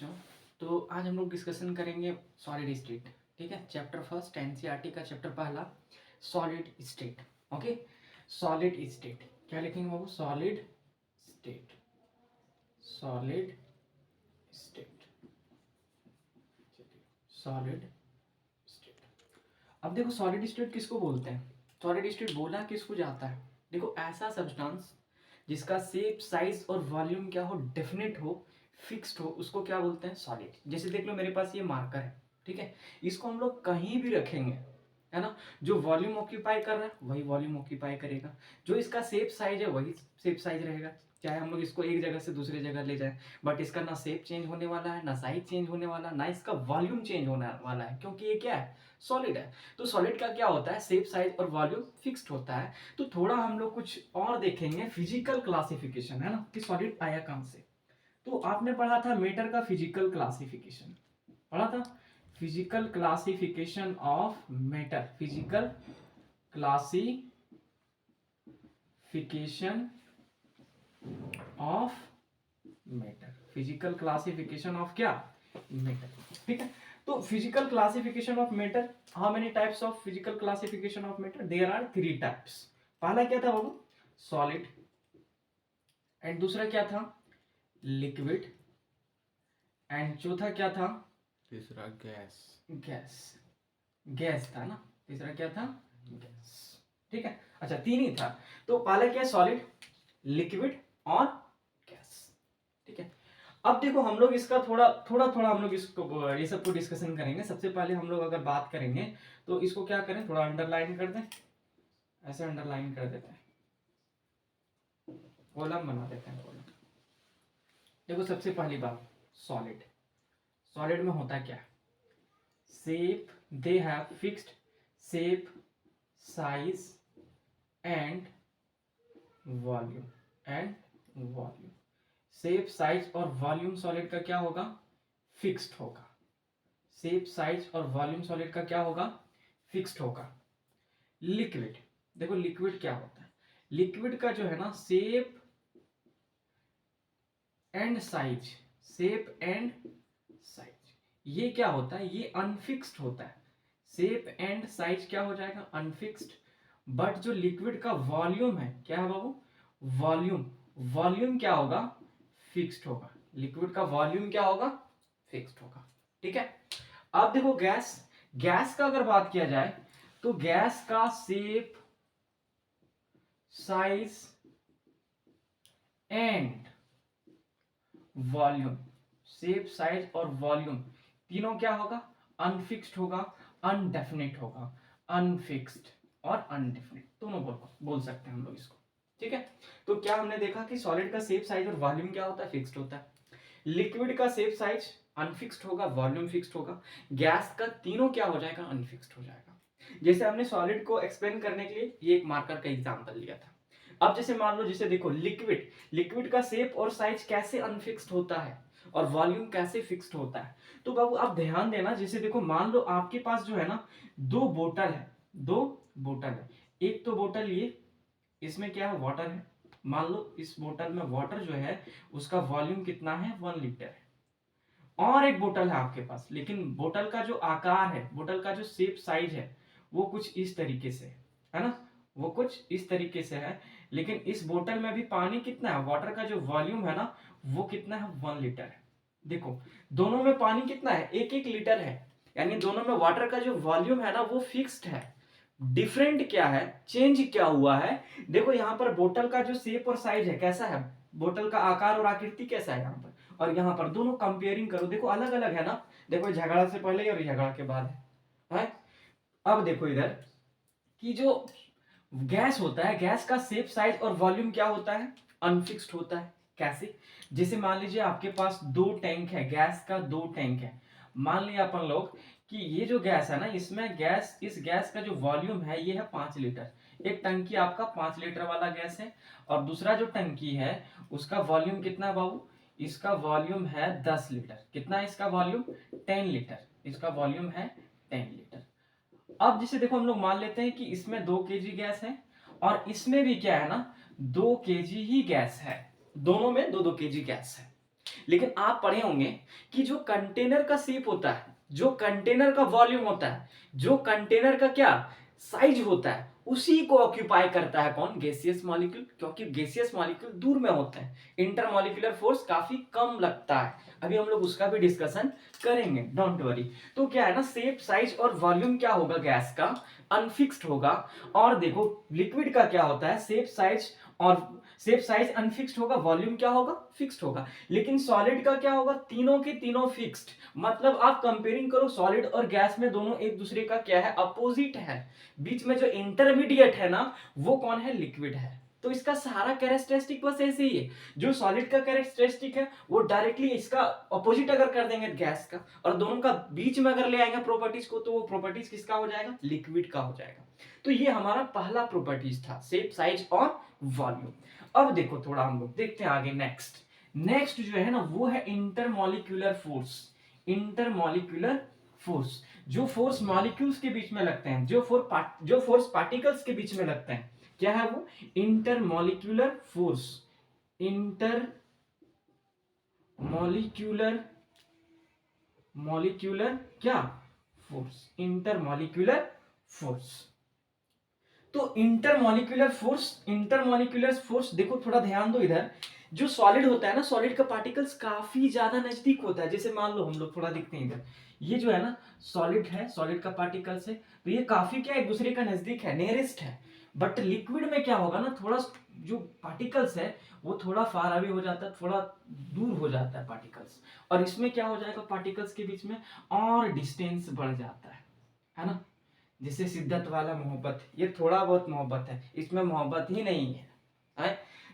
बच्चों। तो आज हम लोग डिस्कशन करेंगे सॉलिड स्टेट। ठीक है, चैप्टर फर्स्ट एनसीईआरटी का चैप्टर पहला solid state. Okay, solid state क्या लिखेंगे बाबू? Solid state, solid state, solid state. अब देखो सॉलिड स्टेट किसको बोलते हैं? सॉलिड स्टेट बोला किसको जाता है? देखो ऐसा सब्सटेंस जिसका शेप साइज और वॉल्यूम क्या हो, डेफिनेट हो, फिक्स्ड हो, उसको क्या बोलते हैं? सॉलिड। जैसे देख लो मेरे पास ये मार्कर है, ठीक है, इसको हम लोग कहीं भी रखेंगे, है ना, जो वॉल्यूम ऑक्यूपाई कर रहा है वही वॉल्यूम ऑक्यूपाई करेगा, जो इसका शेप साइज है वही शेप साइज रहेगा, चाहे हम लोग इसको एक जगह से दूसरी जगह ले जाएं, बट इसका ना शेप चेंज होने वाला है, ना साइज चेंज होने वाला, ना इसका वॉल्यूम चेंज होने वाला है, क्योंकि ये क्या है? सॉलिड है। तो सॉलिड का क्या होता है? शेप साइज और वॉल्यूम फिक्स्ड होता है। तो थोड़ा हम लोग कुछ और देखेंगे, फिजिकल क्लासिफिकेशन, है ना, कि सॉलिड आया कहां से। तो आपने पढ़ा था मेटर का फिजिकल क्लासिफिकेशन, पढ़ा था physical classification of matter, physical classification of matter, physical classification of क्या? मैटर। ठीक है, तो physical classification of matter, how many types of physical classification of matter? There are 3 types. पहला क्या था बाबू? सॉलिड। एंड दूसरा क्या था? लिक्विड। एंड चौथा क्या था? तीसरा गैस। गैस। गैस था ना, तीसरा क्या था? गैस। ठीक है, अच्छा तीन ही था। तो पहला क्या? सॉलिड, लिक्विड और गैस। ठीक है, अब देखो हम लोग इसका थोड़ा थोड़ा हम लोग इसको ये सबको डिस्कशन करेंगे। सबसे पहले हम लोग अगर बात करेंगे तो इसको क्या करें, थोड़ा अंडरलाइन कर दें, ऐसे अंडरलाइन कर देते हैं, कॉलम बना देते हैं, कॉलम। देखो सबसे पहली बात, सॉलिड। सॉलिड में होता क्या है? Shape, they have fixed shape, size and volume, and volume. Shape size और वॉल्यूम सॉलिड का क्या होगा? फिक्स्ड होगा। शेप साइज और वॉल्यूम सॉलिड का क्या होगा? फिक्स्ड होगा। लिक्विड, देखो लिक्विड क्या होता है? लिक्विड का जो है ना, shape and size, shape and size, ये क्या होता है? ये अनफिक्स्ड होता है। शेप एंड साइज क्या हो जाएगा? अनफिक्स्ड। बट जो लिक्विड का वॉल्यूम है, क्या है बाबू? वॉल्यूम। वॉल्यूम क्या होगा? फिक्स्ड होगा। लिक्विड का वॉल्यूम क्या होगा? फिक्स्ड होगा। ठीक है, अब देखो गैस। गैस का अगर बात किया जाए तो गैस का shape, size and volume, shape size और वॉल्यूम तीनों क्या होगा? अनफिक्स्ड होगा, अनडेफिनिट होगा। अनफिक्स्ड और अनडेफिनिट दोनों बोल सकते हैं हम लोग इसको। ठीक है, तो क्या हमने देखा कि सॉलिड का शेप साइज और वॉल्यूम क्या होता है? फिक्स्ड होता है। लिक्विड का शेप साइज अनफिक्स्ड होगा, वॉल्यूम फिक्स्ड होगा। गैस का तीनों क्या हो जाएगा? अनफिक्स्ड हो जाएगा। जैसे हमने सॉलिड को एक्सप्लेन करने के लिए ये एक मार्कर का एग्जांपल लिया था। अब जैसे मान लो, जैसे देखो लिक्विड, लिक्विड का शेप और साइज कैसे अनफिक्स्ड होता है और वॉल्यूम कैसे फिक्स्ड होता है। तो बाबू आप ध्यान देना, जैसे देखो मान लो आपके पास जो है ना, दो बोतल है, दो बोतल है। एक तो बोतल ये, इसमें क्या है? वाटर है। मान लो इस बोतल में वाटर जो है उसका वॉल्यूम कितना है? 1 लीटर है। और एक बोतल है आपके पास, लेकिन बोतल का जो आकार है, बोतल का जो शेप साइज है वो कुछ इस तरीके से है ना, वो कुछ इस तरीके से है। लेकिन इस बोतल में भी पानी कितना है? वाटर का जो वॉल्यूम है ना, वो कितना है? 1 लीटर है। देखो दोनों में पानी कितना है? 1-1 लीटर है। यानी दोनों में वाटर का जो वॉल्यूम है ना वो फिक्स्ड है। डिफरेंट क्या है? चेंज क्या हुआ है? देखो यहाँ पर बोतल का जो शेप और साइज है कैसा है, बोतल का आकार और आकृति कैसा है यहाँ पर, और यहाँ पर दोनों कंपेयरिंग करो, देखो अलग अलग है ना। देखो झगड़ा से पहले और झगड़ा के बाद है। अब देखो इधर कि जो गैस होता है, गैस का शेप साइज और वॉल्यूम क्या होता है? अनफिक्स्ड होता है। कैसे? जैसे मान लीजिए आपके पास दो टैंक है, गैस का दो टैंक है। मान लिया अपन लोग कि ये जो गैस है ना, इसमें गैस, इस गैस का जो वॉल्यूम है ये है 5 लीटर। एक टंकी आपका 5 लीटर वाला गैस है, और दूसरा जो टंकी है उसका वॉल्यूम कितना है बाबू? इसका वॉल्यूम है 10 लीटर। कितना है इसका वॉल्यूम? 10 लीटर। इसका वॉल्यूम है 10 लीटर। अब जैसे देखो हम लोग मान लेते हैं कि इसमें 2 केजी गैस है, और इसमें भी क्या है ना, 2 केजी ही गैस है। दोनों में 2-2 केजी गैस है। लेकिन आप पढ़े होंगे कि जो कंटेनर का शेप होता है, जो कंटेनर का वॉल्यूम होता है, जो कंटेनर का क्या साइज होता है, उसी को ऑक्यूपाई करता है कौन? गैसियस मॉलिक्यूल, क्योंकि गैसियस मॉलिक्यूल दूर में होते हैं, इंटरमॉलिक्यूलर फोर्स काफी कम लगता है। अभी हम लोग उसका भी डिस्कशन करेंगे, डोंट वरी। तो क्या है ना, शेप साइज और वॉल्यूम क्या होगा गैस का? अनफिक्स्ड होगा। और देखो लिक्विड का क्या होता है? शेप साइज अनफिक्स्ड होगा, वॉल्यूम क्या होगा? फिक्स्ड होगा। लेकिन सॉलिड का क्या होगा? तीनों के तीनों फिक्स्ड। मतलब आप कंपेयरिंग करो सॉलिड और गैस में, दोनों एक दूसरे का क्या है? अपोजिट है। बीच में जो इंटरमीडिएट है ना, वो कौन है? लिक्विड है। तो इसका सारा कैरेक्टरिस्टिक बस ऐसे ही है। जो सॉलिड का कैरेक्टरिस्टिक है वो डायरेक्टली इसका अपोजिट अगर कर देंगे गैस का, और दोनों का बीच में अगर ले आएंगे प्रॉपर्टीज को, तो वो प्रॉपर्टीज किसका हो जाएगा? लिक्विड का हो जाएगा। तो ये हमारा पहला प्रॉपर्टीज था, शेप साइज और वॉल्यूम। अब देखो थोड़ा हम लोग देखते हैं आगे। नेक्स्ट जो है ना, वो है इंटरमॉलिक्यूलर फोर्स। इंटरमॉलिक्यूलर फोर्स, जो फोर्स मॉलिक्यूल्स के बीच में लगते हैं, जो फोर्स पार्टिकल्स के बीच में लगते हैं, क्या है वो? Intermolecular force. मॉलिक्यूलर क्या? फोर्स। Intermolecular force. तो इंटरमॉलिक्यूलर फोर्स देखो, थोड़ा ध्यान दो इधर। जो सॉलिड होता है ना, सॉलिड का पार्टिकल्स काफी ज्यादा नजदीक होता है। जैसे मान लो हम लोग थोड़ा देखते हैं इधर, ये जो है ना सॉलिड है, सॉलिड का पार्टिकल्स है, तो ये काफी क्या एक दूसरे का नजदीक है, नियरेस्ट है। बट लिक्विड में क्या होगा ना, थोड़ा जो पार्टिकल्स है वो थोड़ा फार अवे हो जाता है, थोड़ा दूर हो जाता है पार्टिकल्स। और इसमें क्या हो जाएगा? पार्टिकल्स के बीच में और डिस्टेंस बढ़ जाता है ना। जिसे शिद्दत वाला मोहब्बत, ये थोड़ा बहुत मोहब्बत है, इसमें मोहब्बत ही नहीं है?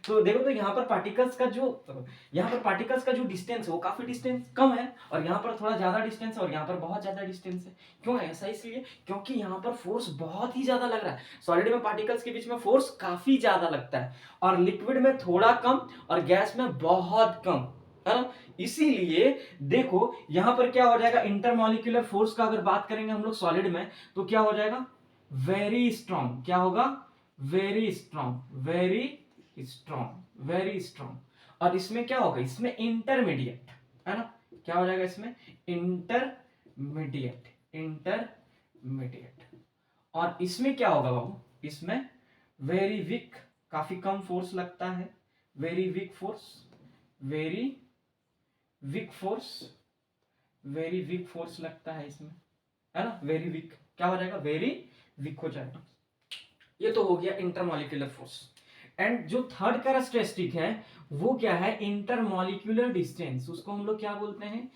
तो देखो, तो यहाँ पर पार्टिकल्स का जो डिस्टेंस है वो काफी डिस्टेंस कम है, और यहाँ पर थोड़ा ज्यादा डिस्टेंस है, और यहाँ पर बहुत ज्यादा डिस्टेंस है। क्यों ऐसा? इसलिए क्योंकि यहाँ पर फोर्स बहुत ही ज्यादा लग रहा है। सॉलिड में पार्टिकल्स के बीच में फोर्स काफी ज्यादा लगता है, और लिक्विड में थोड़ा कम, और गैस में बहुत कम, है ना। इसीलिए देखो यहां पर क्या हो जाएगा? इंटरमॉलिक्यूलर फोर्स का अगर बात करेंगे हम लोग सॉलिड में, तो क्या हो जाएगा? Very strong. क्या होगा? Very strong, very strong. और इसमें क्या होगा? इसमें इंटरमीडिएट, है ना। क्या हो जाएगा इसमें? इंटरमीडिएट। और इसमें क्या होगा बाबू? इसमें वेरी वीक, काफी कम फोर्स लगता है। वेरी वीक फोर्स लगता है इसमें, है ना। वेरी वीक क्या हो जाएगा? वेरी वीक हो जाएगा। ये तो हो गया इंटरमॉलिक्यूलर फोर्स। एंड जो थर्ड कैरेक्टरिस्टिक है वो क्या है? Intermolecular distance. उसको हम लोग क्या बोलते हैं?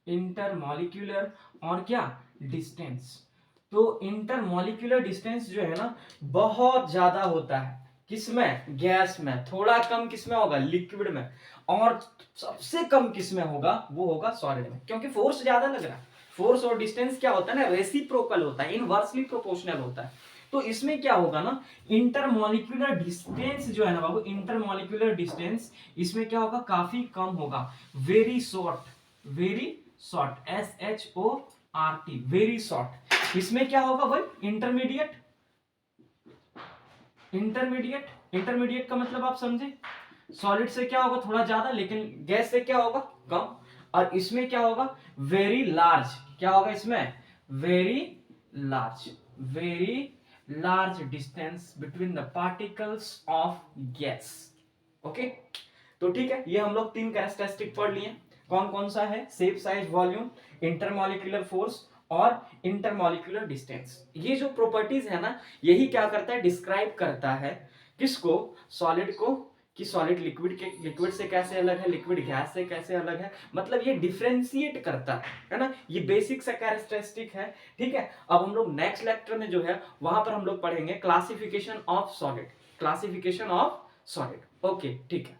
इंटरमॉलिक्यूलर और क्या? डिस्टेंस। तो इंटरमॉलिक्यूलर डिस्टेंस जो है ना बहुत ज्यादा होता है। किसमें? गैस में। थोड़ा कम किसमें होगा? लिक्विड में। और सबसे कम किसमें होगा? वो होगा सॉलिड में, क्योंकि फोर्स ज्यादा लग रहा है। फोर्स और डिस्टेंस क्या होता है ना? रेसिप्रोकल होता है, इनवर्सली प्रोपोर्शनल होता है। तो इसमें क्या होगा ना, इंटरमॉलिक्यूलर डिस्टेंस जो है ना बाबू, इंटरमॉलिक्यूलर डिस्टेंस इसमें क्या होगा? काफी कम होगा। Very short, SHORT, very short. इसमें क्या होगा भाई? इंटरमीडिएट का मतलब आप समझे? सॉलिड से क्या होगा? थोड़ा ज्यादा, लेकिन गैस से क्या होगा? कम। और इसमें क्या होगा? Very large. क्या होगा इसमें? Very large distance between the particles of gas. Okay, तो ठीक है, ये हम लोग 3 कैरेक्टरिस्टिक पढ़ लिए। कौन कौन सा है? Shape size volume, intermolecular force और इंटरमॉलिक्यूलर डिस्टेंस। ये जो प्रॉपर्टीज है ना, यही क्या करता है? डिस्क्राइब करता है किसको? सॉलिड को, कि सॉलिड लिक्विड से कैसे अलग है, लिक्विड गैस से कैसे अलग है। मतलब ये डिफरेंशिएट करता है ना। ये बेसिक सा कैरेक्टरिस्टिक है। ठीक है, अब हम लोग नेक्स्ट लेक्चर में जो है वहां पर हम लोग पढ़ेंगे क्लासिफिकेशन ऑफ सॉलिड। ओके, ठीक है।